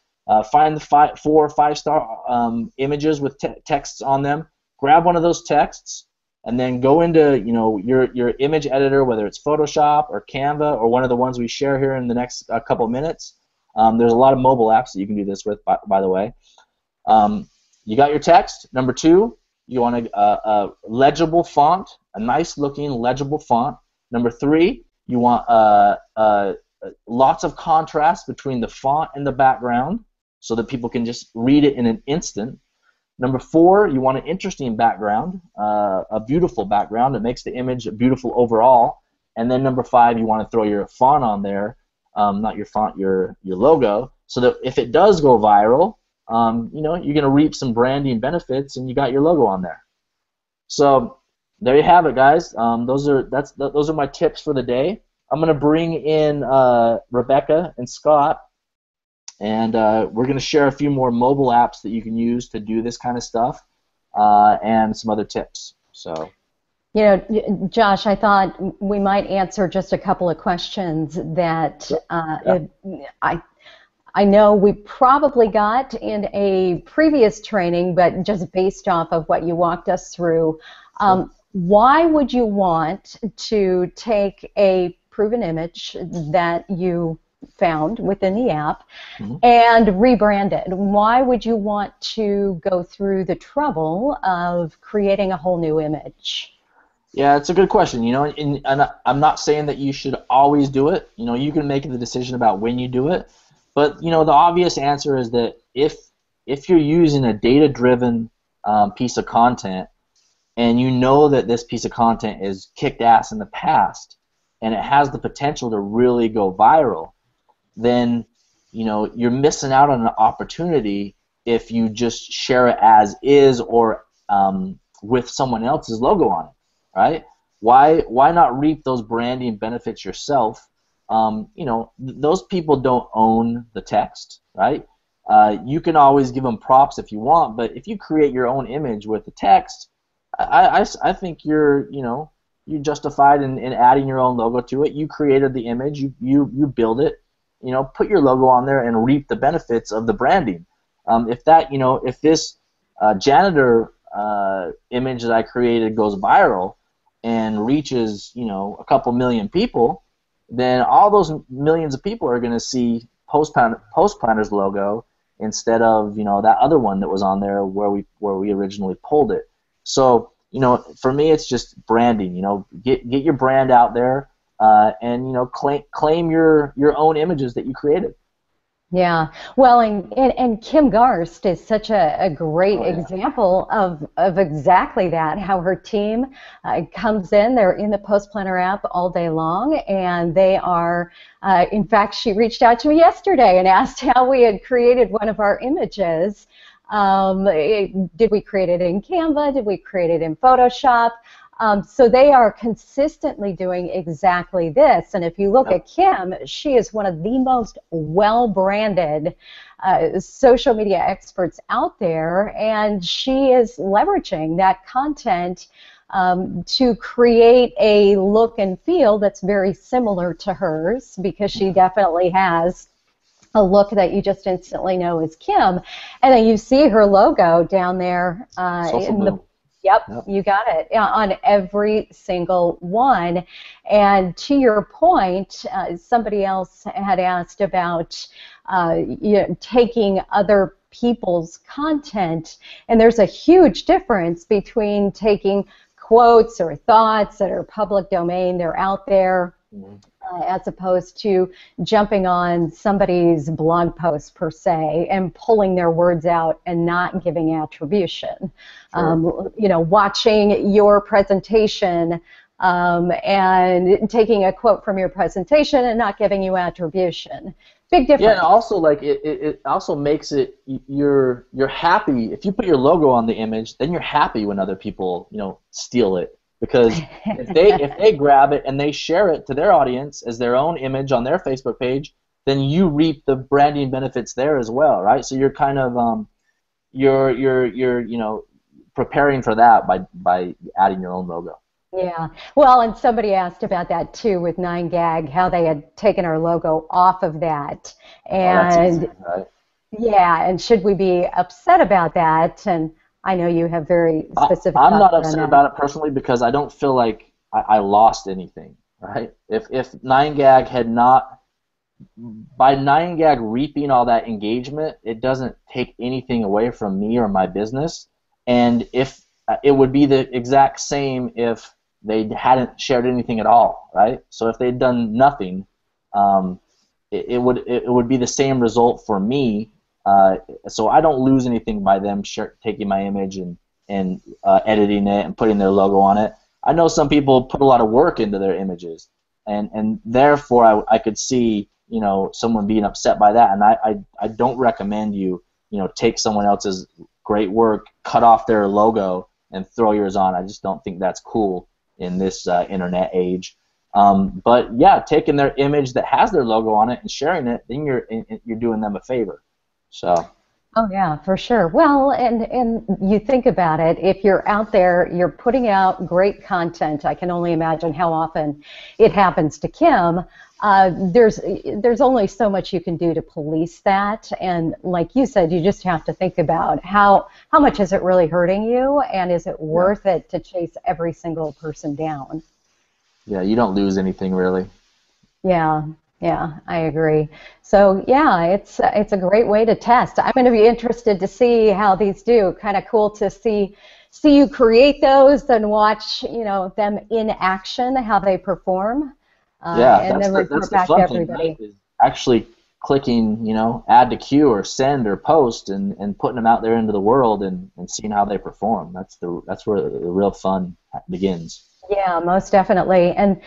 find the 4 or 5-star images with texts on them, grab one of those texts, and then go into, you know, your image editor, whether it's Photoshop or Canva or one of the ones we share here in the next couple minutes. There's a lot of mobile apps that you can do this with, by the way. You got your text. Number two, you want a legible font, a nice-looking legible font. Number three, you want lots of contrast between the font and the background so that people can just read it in an instant. Number four, you want an interesting background, a beautiful background that makes the image beautiful overall. And then number five, you want to throw your font on there, not your font, your logo, so that if it does go viral, you know, you're going to reap some branding benefits and you got your logo on there. So there you have it, guys. Those are my tips for the day. I'm gonna bring in Rebecca and Scott, and we're gonna share a few more mobile apps that you can use to do this kind of stuff, and some other tips. So. You know, Josh, I thought we might answer just a couple of questions that I know we probably got in a previous training, but just based off of what you walked us through. Why would you want to take a proven image that you found within the app and rebrand it? Why would you want to go through the trouble of creating a whole new image? Yeah, it's a good question. You know, and I'm not saying that you should always do it. You know, you can make the decision about when you do it. But you know, the obvious answer is that if you're using a data-driven piece of content, and you know that this piece of content is kicked ass in the past, and it has the potential to really go viral, then you know you're missing out on an opportunity if you just share it as is or with someone else's logo on it, right? Why not reap those branding benefits yourself? You know, those people don't own the text, right? You can always give them props if you want, but if you create your own image with the text, I think you're justified in adding your own logo to it. You created the image, you build it, you know, put your logo on there and reap the benefits of the branding. If this janitor image that I created goes viral and reaches, you know, a couple million people, then all those millions of people are going to see Post Planners logo instead of, you know, that other one that was on there where we originally pulled it. So, you know, for me, it's just branding. You know, get your brand out there, and you know, claim your own images that you created. Yeah, well, and Kim Garst is such a great example of exactly that, how her team comes in, they're in the Post Planner app all day long, and they are, in fact, she reached out to me yesterday and asked how we had created one of our images. Did we create it in Canva? Did we create it in Photoshop? So they are consistently doing exactly this. And if you look at Kim, she is one of the most well-branded social media experts out there, and she is leveraging that content to create a look and feel that's very similar to hers, because she definitely has a look that you just instantly know is Kim. And then you see her logo down there in the Yep, you got it, on every single one. And to your point, somebody else had asked about taking other people's content, and there's a huge difference between taking quotes or thoughts that are public domain, they're out there, as opposed to jumping on somebody's blog post per se and pulling their words out and not giving attribution. Sure. You know, watching your presentation and taking a quote from your presentation and not giving you attribution. Big difference. Yeah, and also like it also makes it you're happy if you put your logo on the image, then you're happy when other people, you know, steal it. Because if they grab it and they share it to their audience as their own image on their Facebook page, then you reap the branding benefits there as well, right? So you're kind of you're you know, preparing for that by adding your own logo. Yeah, well, and somebody asked about that too with 9GAG, how they had taken our logo off of that, and that's easy, right? Yeah, and should we be upset about that? And I know you have very specific. I'm not upset about it personally because I don't feel like I lost anything, right? If 9GAG had not, by 9GAG reaping all that engagement, it doesn't take anything away from me or my business, and if it would be the exact same if they hadn't shared anything at all, right? So if they'd done nothing, it would be the same result for me. So I don't lose anything by them taking my image and editing it and putting their logo on it. I know some people put a lot of work into their images, and therefore I could see, you know, someone being upset by that. And I don't recommend you take someone else's great work, cut off their logo, and throw yours on. I just don't think that's cool in this internet age. But yeah, taking their image that has their logo on it and sharing it, then you're doing them a favor. So. Oh yeah, for sure. Well, and you think about it, if you're out there, you're putting out great content. I can only imagine how often it happens to Kim. There's only so much you can do to police that, and like you said, you just have to think about how much is it really hurting you, and is it worth it to chase every single person down? Yeah, you don't lose anything really. Yeah. Yeah, I agree. So yeah, it's a great way to test. I'm going to be interested to see how these do. Kind of cool to see you create those and watch, them in action, how they perform, Yeah, and then that's report the back to fun thing, right? everybody. Is actually clicking, add to queue or send or post and putting them out there into the world and seeing how they perform. That's where the real fun begins. Yeah, most definitely. And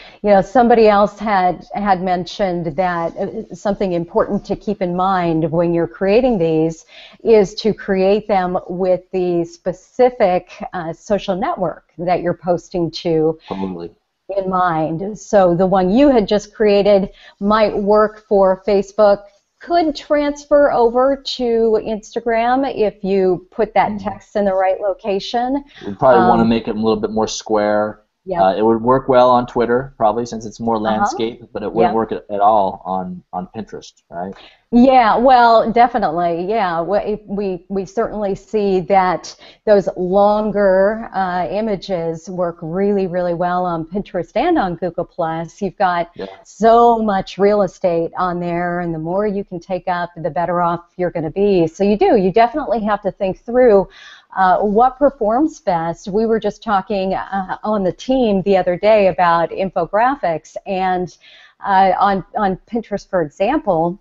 somebody else had mentioned that something important to keep in mind when you're creating these is to create them with the specific social network that you're posting to Totally. in mind. So the one you had just created might work for Facebook, could transfer over to Instagram if you put that text in the right location. We probably want to make it a little bit more square. Yeah. It would work well on Twitter, probably, since it's more landscape, but it wouldn't work at all on Pinterest, right? Yeah, well, definitely. Yeah, we certainly see that those longer images work really, really well on Pinterest and on Google+. You've got so much real estate on there, and the more you can take up, the better off you're going to be. So you definitely have to think through what performs best. We were just talking on the team the other day about infographics, and on Pinterest, for example,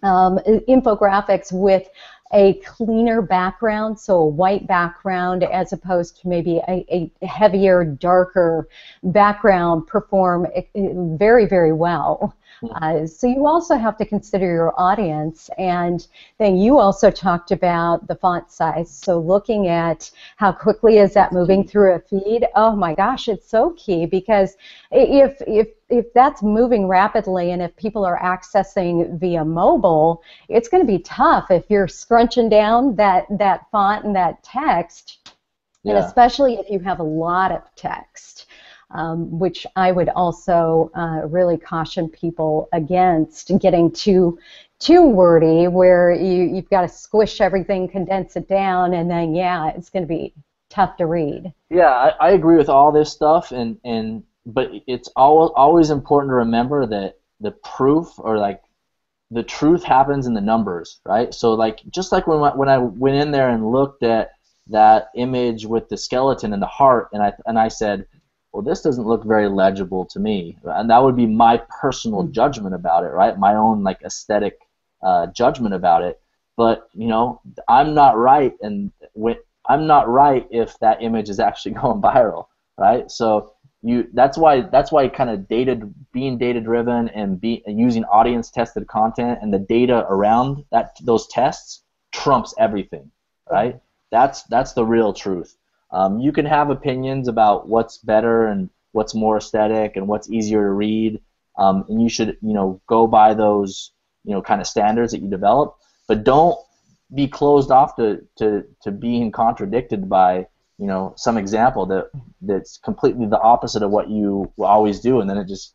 infographics with a cleaner background, so a white background as opposed to maybe a heavier, darker background perform very, very well. So you also have to consider your audience, and then you also talked about the font size. So looking at how quickly is that moving through a feed. Oh my gosh, it's so key, because if that's moving rapidly and if people are accessing via mobile, it's going to be tough if you're scrunching down that font and that text, and especially if you have a lot of text. Which I would also really caution people against getting too wordy, where you've got to squish everything, condense it down, and then it's going to be tough to read. Yeah, I agree with all this stuff, but it's always important to remember that the proof, or like the truth, happens in the numbers, right? So just like when I went in there and looked at that image with the skeleton and the heart, and I said, well, this doesn't look very legible to me, and that would be my personal judgment about it, right? My own aesthetic judgment about it. But I'm not right, and I'm not right if that image is actually going viral, right? So that's why kind of being data driven and using audience tested content and the data around those tests trumps everything, right? That's the real truth. You can have opinions about what's better and what's more aesthetic and what's easier to read, and you should go by those kind of standards that you develop, but don't be closed off to being contradicted by some example that's completely the opposite of what you will always do, and then it just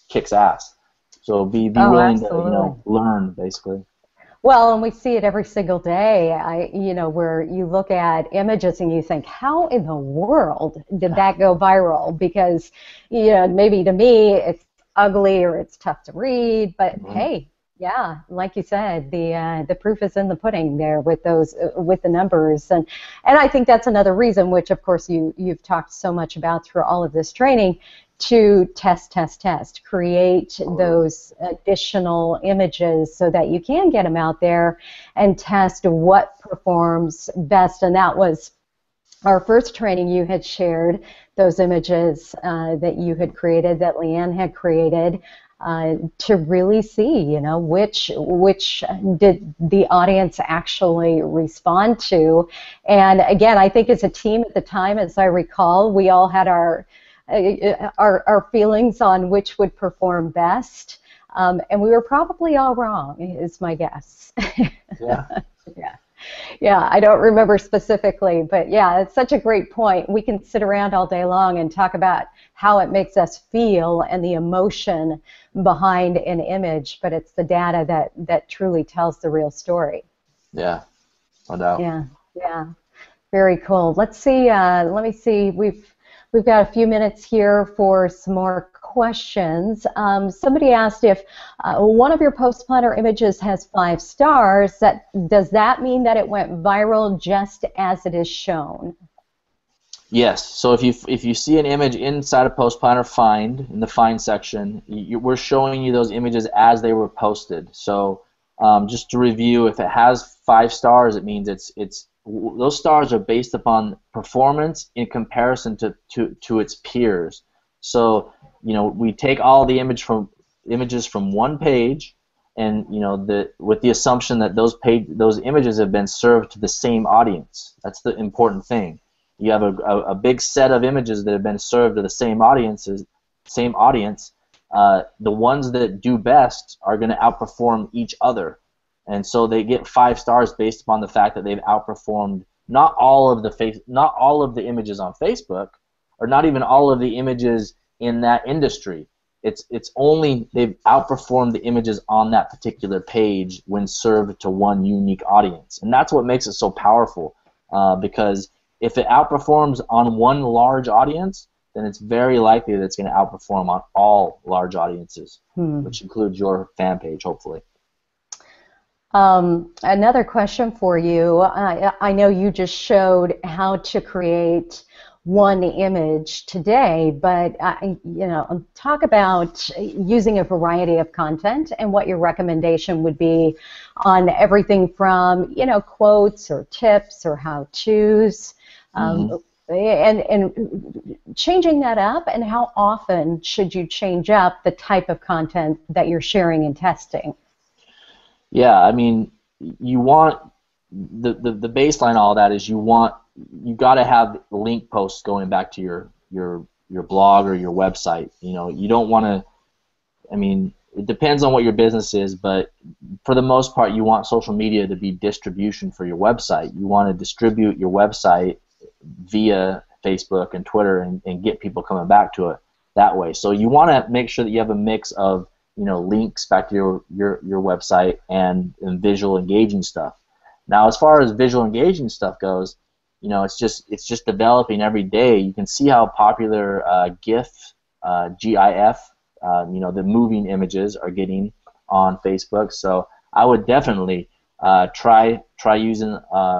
kicks ass. So be willing to learn, basically. Well, and we see it every single day, where you look at images and you think, how in the world did that go viral? Because, maybe to me it's ugly or it's tough to read, but hey, like you said, the proof is in the pudding there with the numbers, and I think that's another reason, which of course you've talked so much about through all of this training, to test, create those additional images so that you can get them out there and test what performs best. And that was our first training. You had shared those images that you had created, that Leanne had created. to really see, which did the audience actually respond to. And again, I think as a team at the time, as I recall, we all had our feelings on which would perform best, and we were probably all wrong, is my guess. Yeah. Yeah. Yeah, I don't remember specifically, but yeah, it's such a great point. We can sit around all day long and talk about how it makes us feel and the emotion behind an image, but it's the data that truly tells the real story. Yeah, no doubt. Yeah, yeah, very cool. Let's see. Let me see. We've got a few minutes here for some more questions. Somebody asked if one of your Post Planner images has 5 stars. Does that mean that it went viral just as it is shown? Yes. So if you see an image inside of Post Planner Find, in the Find section, we're showing you those images as they were posted. So just to review, if it has 5 stars, it means those stars are based upon performance in comparison to its peers. So we take all the images from one page, and with the assumption that those images have been served to the same audience. That's the important thing. You have a big set of images that have been served to the same audience. The ones that do best are going to outperform each other, and so they get 5 stars based upon the fact that they've outperformed not all of the images on Facebook, or not even all of the images in that industry. It's only they've outperformed the images on that particular page when served to one unique audience, and that's what makes it so powerful. Because if it outperforms on one large audience, then it's very likely that it's going to outperform on all large audiences, which includes your fan page, hopefully. Another question for you. I know you just showed how to create one image today, but talk about using a variety of content and what your recommendation would be on everything from quotes or tips or how-tos. And changing that up, and how often should you change up the type of content that you're sharing and testing? Yeah, I mean, you want the baseline. All that is you got to have link posts going back to your blog or your website. You don't want to. I mean, it depends on what your business is, but for the most part, you want social media to be distribution for your website. You want to distribute your website via Facebook and Twitter and get people coming back to it that way. So you want to make sure that you have a mix of links back to your website and visual engaging stuff. Now, as far as visual engaging stuff goes, it's just developing every day. You can see how popular GIF, the moving images are getting on Facebook. So I would definitely try using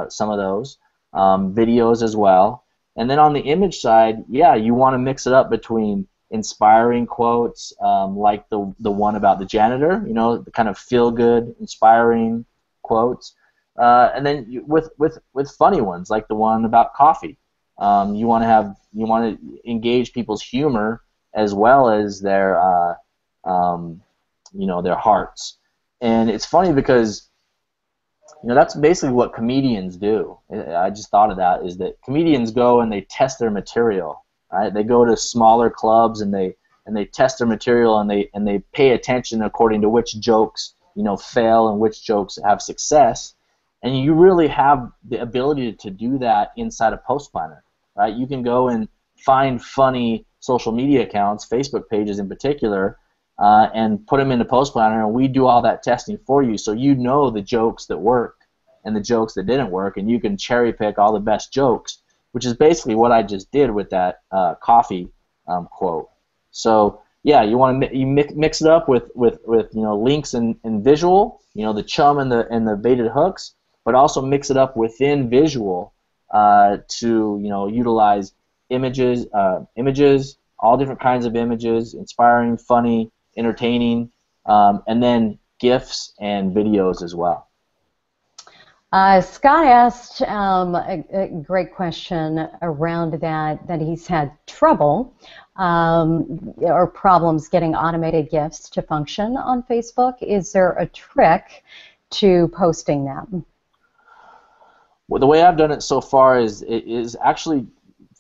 some of those. Videos as well. And then on the image side, yeah, you want to mix it up between inspiring quotes, like the one about the janitor, the kind of feel-good, inspiring quotes, and then with funny ones like the one about coffee. You want to engage people's humor as well as their their hearts. And it's funny because that's basically what comedians do. I just thought of that, is that comedians go and they test their material. Right? They go to smaller clubs and they test their material, and they pay attention according to which jokes fail and which jokes have success. And you really have the ability to do that inside of Post Planner. Right? You can go and find funny social media accounts, Facebook pages in particular, and put them into Post Planner, and we do all that testing for you, so you know the jokes that worked and the jokes that didn't work, and you can cherry pick all the best jokes, which is basically what I just did with that coffee quote. So yeah, you want to mix it up with links and visual, the chum and the baited hooks, but also mix it up within visual to utilize images, all different kinds of images, inspiring, funny, entertaining, and then GIFs and videos as well. Scott asked a great question around that he's had trouble or problems getting automated GIFs to function on Facebook. Is there a trick to posting them? Well, the way I've done it so far is actually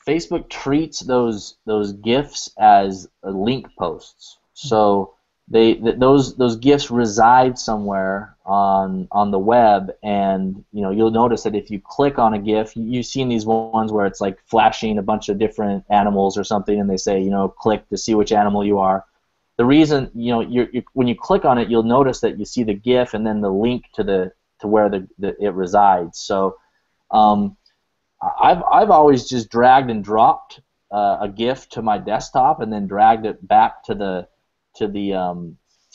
Facebook treats those GIFs as link posts. So those GIFs reside somewhere on the web, and you'll notice that if you click on a GIF, you've seen these ones where it's like flashing a bunch of different animals or something, and they say click to see which animal you are. The reason when you click on it, you'll notice that you see the GIF and then the link to where it resides. So I've always just dragged and dropped a GIF to my desktop and then dragged it back to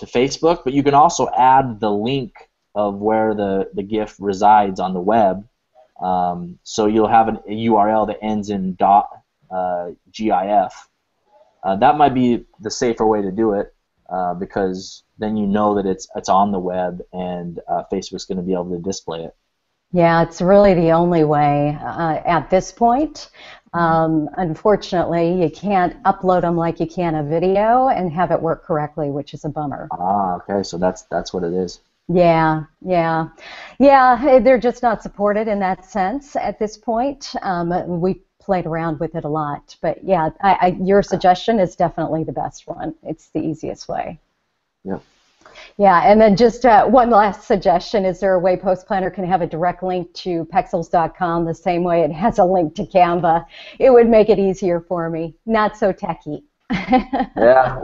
Facebook. But you can also add the link of where the GIF resides on the web. So you'll have a URL that ends in .gif. That might be the safer way to do it because then you know that it's on the web and Facebook's going to be able to display it. Yeah, it's really the only way at this point. Unfortunately, you can't upload them like you can a video and have it work correctly, which is a bummer. Ah, okay, so that's what it is. Yeah. They're just not supported in that sense at this point. We played around with it a lot, but yeah, your suggestion is definitely the best one. It's the easiest way. Yep. Yeah, and then just one last suggestion. Is there a way Post Planner can have a direct link to Pexels.com the same way it has a link to Canva? It would make it easier for me. Not so techy. Yeah,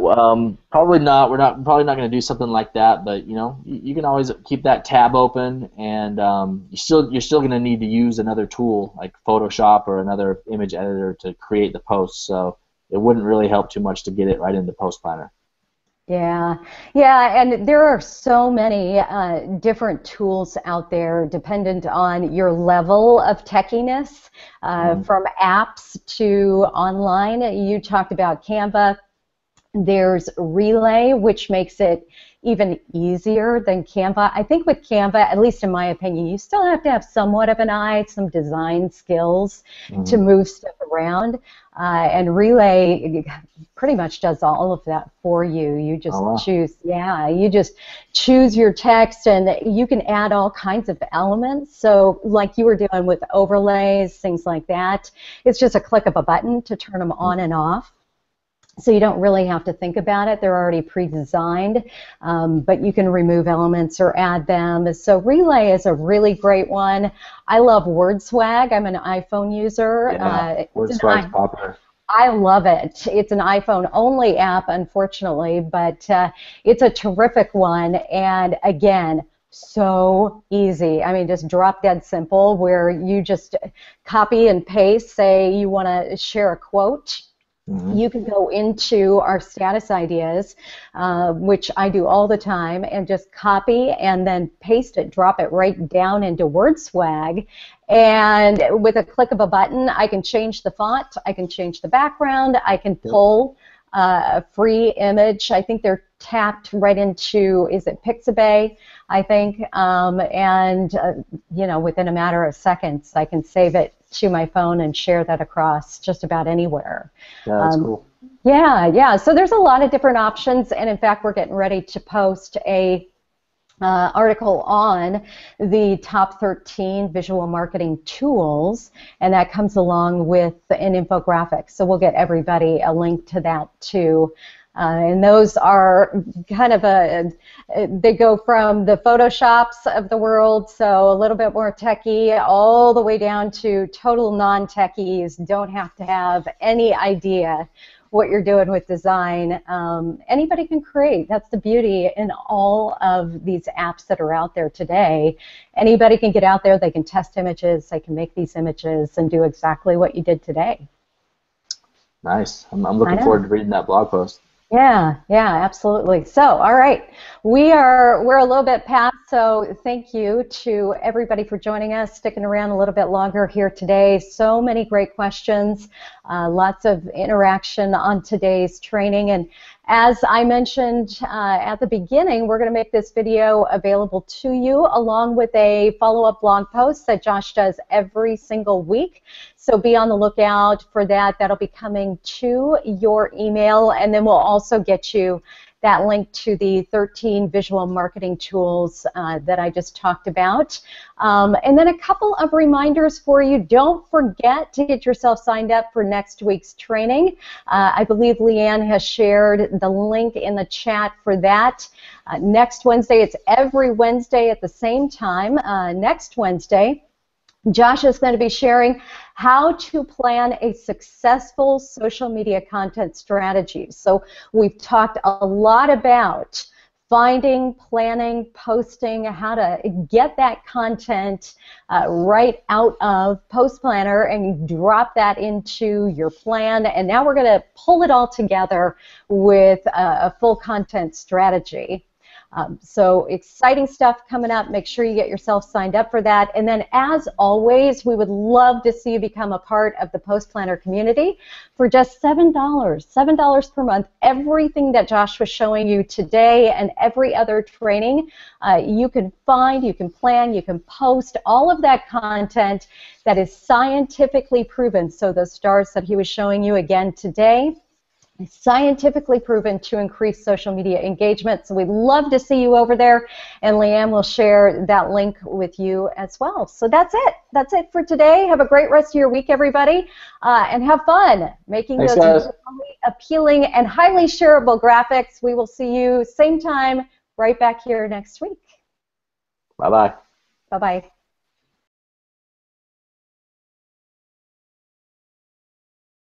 probably not. We're probably not going to do something like that, but you can always keep that tab open, and you're still going to need to use another tool like Photoshop or another image editor to create the post. So it wouldn't really help too much to get it right into Post Planner. Yeah, and there are so many different tools out there dependent on your level of techiness, from apps to online. You talked about Canva. There's Relay, which makes it even easier than Canva. I think with Canva, at least in my opinion, you still have to have somewhat of an eye, some design skills to move stuff around. And Relay pretty much does all of that for you. You just you just choose your text, and you can add all kinds of elements. So like you were doing with overlays, things like that, it's just a click of a button to turn them on and off. So you don't really have to think about it. They're already pre-designed, but you can remove elements or add them. So Relay is a really great one. I love WordSwag. I'm an iPhone user. Yeah, WordSwag's popular. I love it. It's an iPhone-only app, unfortunately, but it's a terrific one. And again, so easy. I mean, just drop dead simple, where you just copy and paste. Say you want to share a quote. You can go into our status ideas, which I do all the time, and just copy and then paste it, drop it right down into WordSwag. And with a click of a button, I can change the font, I can change the background, I can pull a free image. I think they're tapped right into, is it Pixabay, I think, and within a matter of seconds, I can save it to my phone and share that across just about anywhere. Yeah, that's cool. Yeah. So there's a lot of different options, and in fact, we're getting ready to post a article on the top 13 visual marketing tools, and that comes along with an infographic. So we'll get everybody a link to that too. And those are kind of they go from the Photoshops of the world, so a little bit more techie, all the way down to total non-techies, don't have to have any idea what you're doing with design. Anybody can create. That's the beauty in all of these apps that are out there today. Anybody can get out there, they can test images, they can make these images and do exactly what you did today. Nice. I'm looking forward to reading that blog post. Yeah, absolutely. So, all right, we're a little bit past, so thank you to everybody for joining us, sticking around a little bit longer here today. So many great questions, lots of interaction on today's training, and As I mentioned at the beginning, we're going to make this video available to you along with a follow-up blog post that Josh does every single week. So be on the lookout for that. That'll be coming to your email, and then we'll also get you that link to the 13 visual marketing tools that I just talked about. And then a couple of reminders for you. Don't forget to get yourself signed up for next week's training. I believe Leanne has shared the link in the chat for that. Next Wednesday, it's every Wednesday at the same time. Next Wednesday, Josh is going to be sharing how to plan a successful social media content strategy. So we've talked a lot about finding, planning, posting, how to get that content right out of Post Planner and drop that into your plan. And now we're going to pull it all together with a full content strategy. So exciting stuff coming up. Make sure you get yourself signed up for that. And then, as always, we would love to see you become a part of the Post Planner community for just $7 per month. Everything that Josh was showing you today and every other training, you can find, you can plan, you can post all of that content that is scientifically proven. So those stars that he was showing you again today, scientifically proven to increase social media engagement. So we'd love to see you over there, and Leanne will share that link with you as well. So that's it. That's it for today. Have a great rest of your week, everybody, and have fun making those really appealing and highly shareable graphics. We will see you same time right back here next week. Bye-bye. Bye-bye.